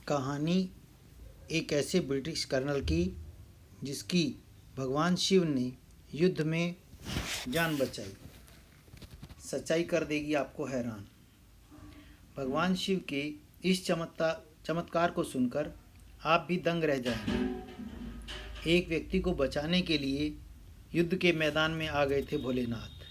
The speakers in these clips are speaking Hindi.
कहानी एक ऐसे ब्रिटिश कर्नल की जिसकी भगवान शिव ने युद्ध में जान बचाई। सच्चाई कर देगी आपको हैरान। भगवान शिव के इस चमत्कार को सुनकर आप भी दंग रह जाएंगे। एक व्यक्ति को बचाने के लिए युद्ध के मैदान में आ गए थे भोलेनाथ।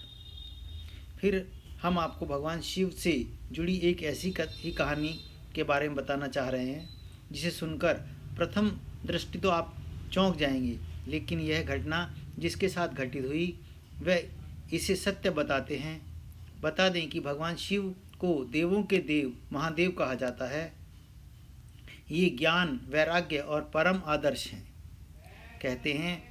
फिर हम आपको भगवान शिव से जुड़ी एक ऐसी कहानी के बारे में बताना चाह रहे हैं जिसे सुनकर प्रथम दृष्टि तो आप चौंक जाएंगे, लेकिन यह घटना जिसके साथ घटित हुई वह इसे सत्य बताते हैं। बता दें कि भगवान शिव को देवों के देव महादेव कहा जाता है। ये ज्ञान, वैराग्य और परम आदर्श हैं। कहते हैं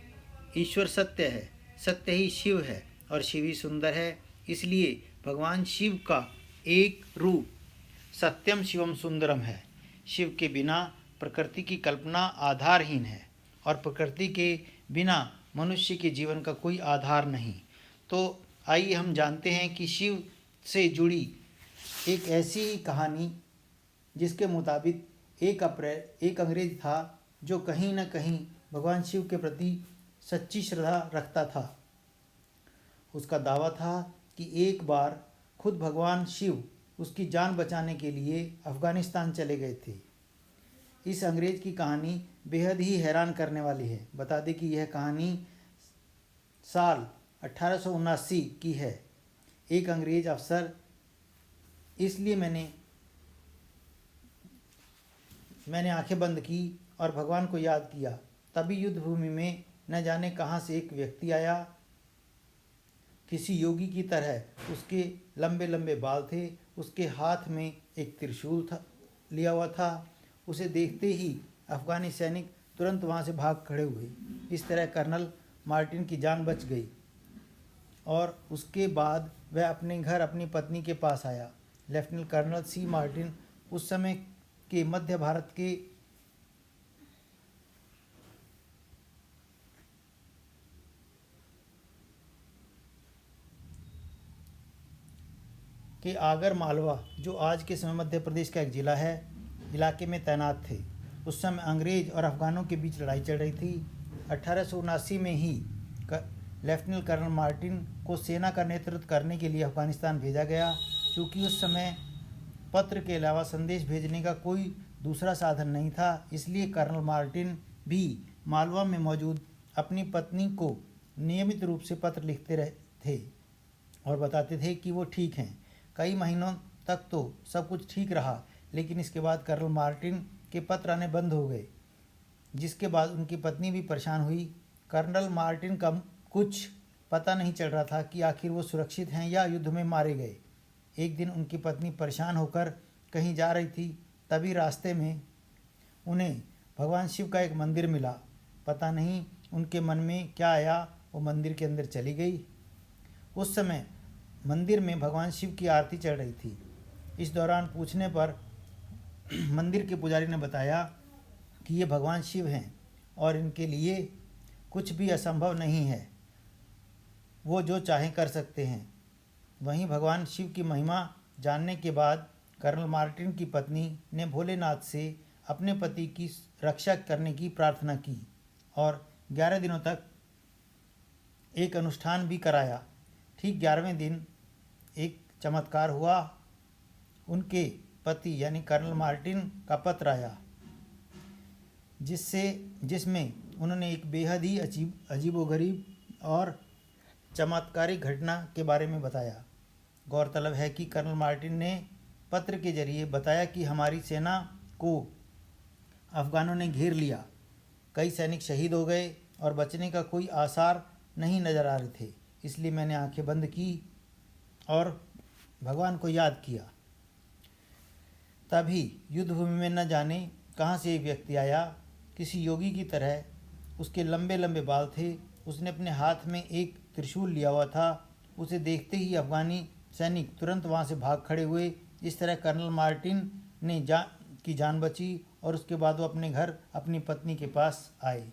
ईश्वर सत्य है, सत्य ही शिव है और शिव ही सुंदर है। इसलिए भगवान शिव का एक रूप सत्यम शिवम सुंदरम है। शिव के बिना प्रकृति की कल्पना आधारहीन है और प्रकृति के बिना मनुष्य के जीवन का कोई आधार नहीं। तो आइए हम जानते हैं कि शिव से जुड़ी एक ऐसी कहानी जिसके मुताबिक एक अंग्रेज था जो कहीं न कहीं भगवान शिव के प्रति सच्ची श्रद्धा रखता था। उसका दावा था कि एक बार खुद भगवान शिव उसकी जान बचाने के लिए अफ़गानिस्तान चले गए थे। इस अंग्रेज की कहानी बेहद ही हैरान करने वाली है। बता दें कि यह कहानी साल 1879 की है। एक अंग्रेज अफसर, इसलिए मैंने आंखें बंद की और भगवान को याद किया। तभी युद्ध भूमि में न जाने कहाँ से एक व्यक्ति आया। किसी योगी की तरह उसके लंबे लंबे बाल थे। उसके हाथ में एक त्रिशूल था लिया हुआ था। उसे देखते ही अफ़गानी सैनिक तुरंत वहाँ से भाग खड़े हुए। इस तरह कर्नल मार्टिन की जान बच गई और उसके बाद वह अपने घर अपनी पत्नी के पास आया। लेफ्टिनेंट कर्नल सी मार्टिन उस समय के मध्य भारत के आगर मालवा, जो आज के समय मध्य प्रदेश का एक ज़िला है, इलाके में तैनात थे। उस समय अंग्रेज और अफ़गानों के बीच लड़ाई चल रही थी। 1879 में ही लेफ्टिनेंट कर्नल मार्टिन को सेना का नेतृत्व करने के लिए अफ़गानिस्तान भेजा गया। क्योंकि उस समय पत्र के अलावा संदेश भेजने का कोई दूसरा साधन नहीं था, इसलिए कर्नल मार्टिन भी मालवा में मौजूद अपनी पत्नी को नियमित रूप से पत्र लिखते रहे थे और बताते थे कि वो ठीक हैं। कई महीनों तक तो सब कुछ ठीक रहा, लेकिन इसके बाद कर्नल मार्टिन के पत्र आने बंद हो गए, जिसके बाद उनकी पत्नी भी परेशान हुई। कर्नल मार्टिन का कुछ पता नहीं चल रहा था कि आखिर वो सुरक्षित हैं या युद्ध में मारे गए। एक दिन उनकी पत्नी परेशान होकर कहीं जा रही थी। तभी रास्ते में उन्हें भगवान शिव का एक मंदिर मिला। पता नहीं उनके मन में क्या आया, वो मंदिर के अंदर चली गई। उस समय मंदिर में भगवान शिव की आरती चल रही थी। इस दौरान पूछने पर मंदिर के पुजारी ने बताया कि ये भगवान शिव हैं और इनके लिए कुछ भी असंभव नहीं है, वो जो चाहें कर सकते हैं। वहीं भगवान शिव की महिमा जानने के बाद कर्नल मार्टिन की पत्नी ने भोलेनाथ से अपने पति की रक्षा करने की प्रार्थना की और 11 दिनों तक एक अनुष्ठान भी कराया। ठीक 11वें दिन एक चमत्कार हुआ। उनके पति यानी कर्नल मार्टिन का पत्र आया, जिसमें उन्होंने एक बेहद ही अजीबोगरीब और चमत्कारिक घटना के बारे में बताया। गौरतलब है कि कर्नल मार्टिन ने पत्र के जरिए बताया कि हमारी सेना को अफ़गानों ने घेर लिया। कई सैनिक शहीद हो गए और बचने का कोई आसार नहीं नज़र आ रहे थे। इसलिए मैंने आंखें बंद की और भगवान को याद किया। तभी युद्ध भूमि में न जाने कहाँ से एक व्यक्ति आया। किसी योगी की तरह उसके लंबे लंबे बाल थे। उसने अपने हाथ में एक त्रिशूल लिया हुआ था। उसे देखते ही अफ़गानी सैनिक तुरंत वहाँ से भाग खड़े हुए। इस तरह कर्नल मार्टिन ने जान बची और उसके बाद वो अपने घर अपनी पत्नी के पास आए।